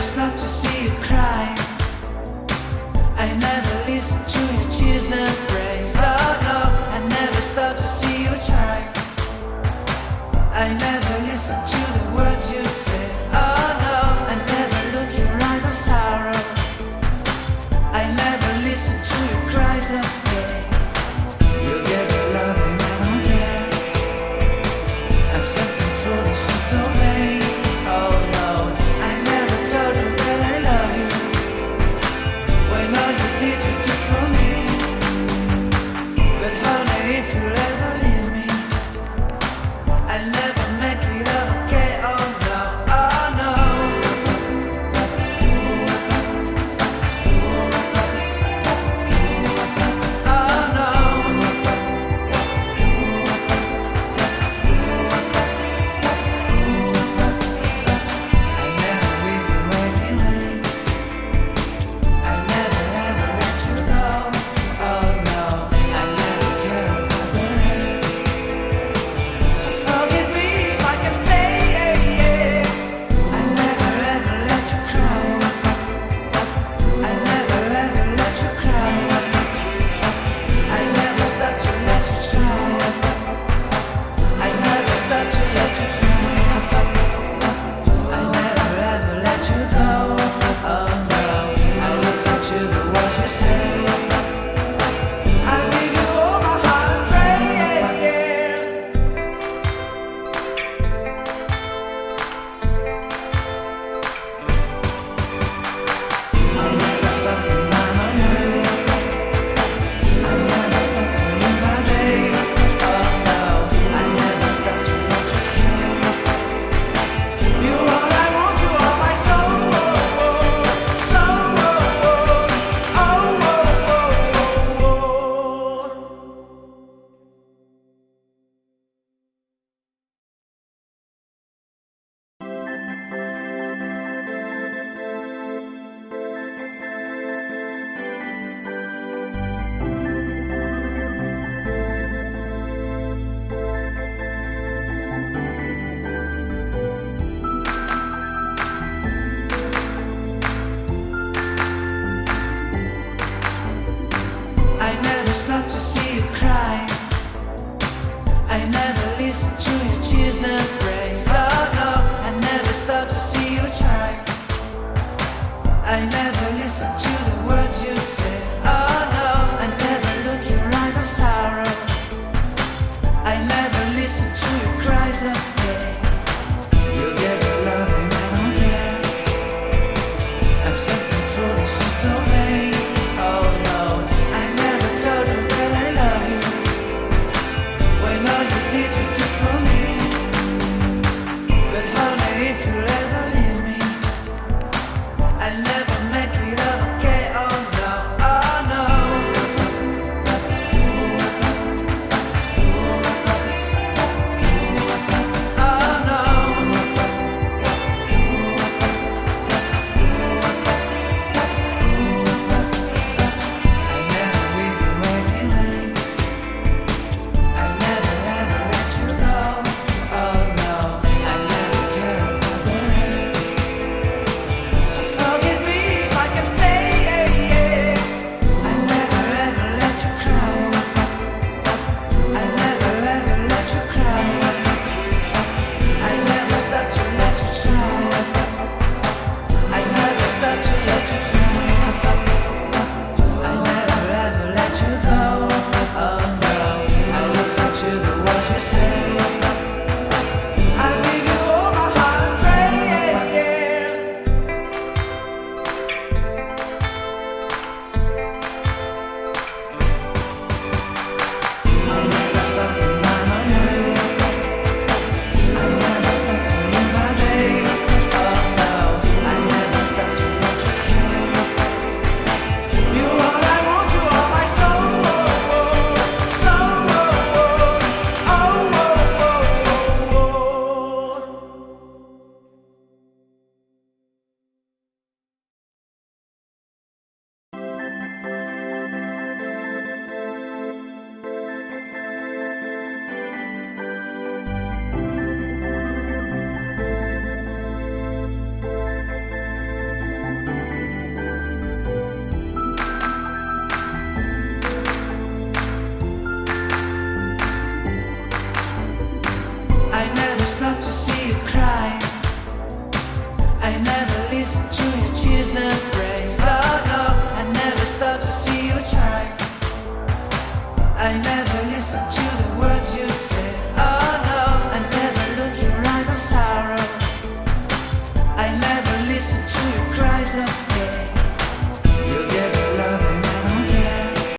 stop to see you cry. I never listen to your tears and praise. Oh no, I never stop to see you try. I never listen to the words you say. Oh no, I never look your eyes of sorrow. I never listen to your cries of pain. You get your love and I don't care. I'm sometimes foolish and so vain. Oh no, I never told you that I love you, when all you did you took from me. But honey, if you ever leave me, I'll never make it up, okay? Oh no, oh no. Oh no. I never leave you waiting. I never ever let you go. Oh no, I never care about the rain. So forgive me if I can say yeah. I never ever let you cry. I never ever let you cry. I never stop to let you try. I never stop to let you try. I never ever let you go. Oh no, I listen to the words you say. I give you all my heart and prayers. I never stop to mind on you. I never stop for you, my babe. Oh no, I never stop to let you care. You all I want, you are my soul. I never stop to see you cry. I never listen to your tears and praise. Oh no, I never stop to see you try. I never listen to the words you say. Oh no, I never look your eyes of sorrow. I never listen to your cries of pain. You get your love and I don't care. I'm sometimes foolish and so vain. Oh no, I never told you that I love you, when all you did you took from me. listen to your cheers and praise. Oh no, I never stop to see you try. I never listen to the words you say. Oh no, I never look your eyes of sorrow. I never listen to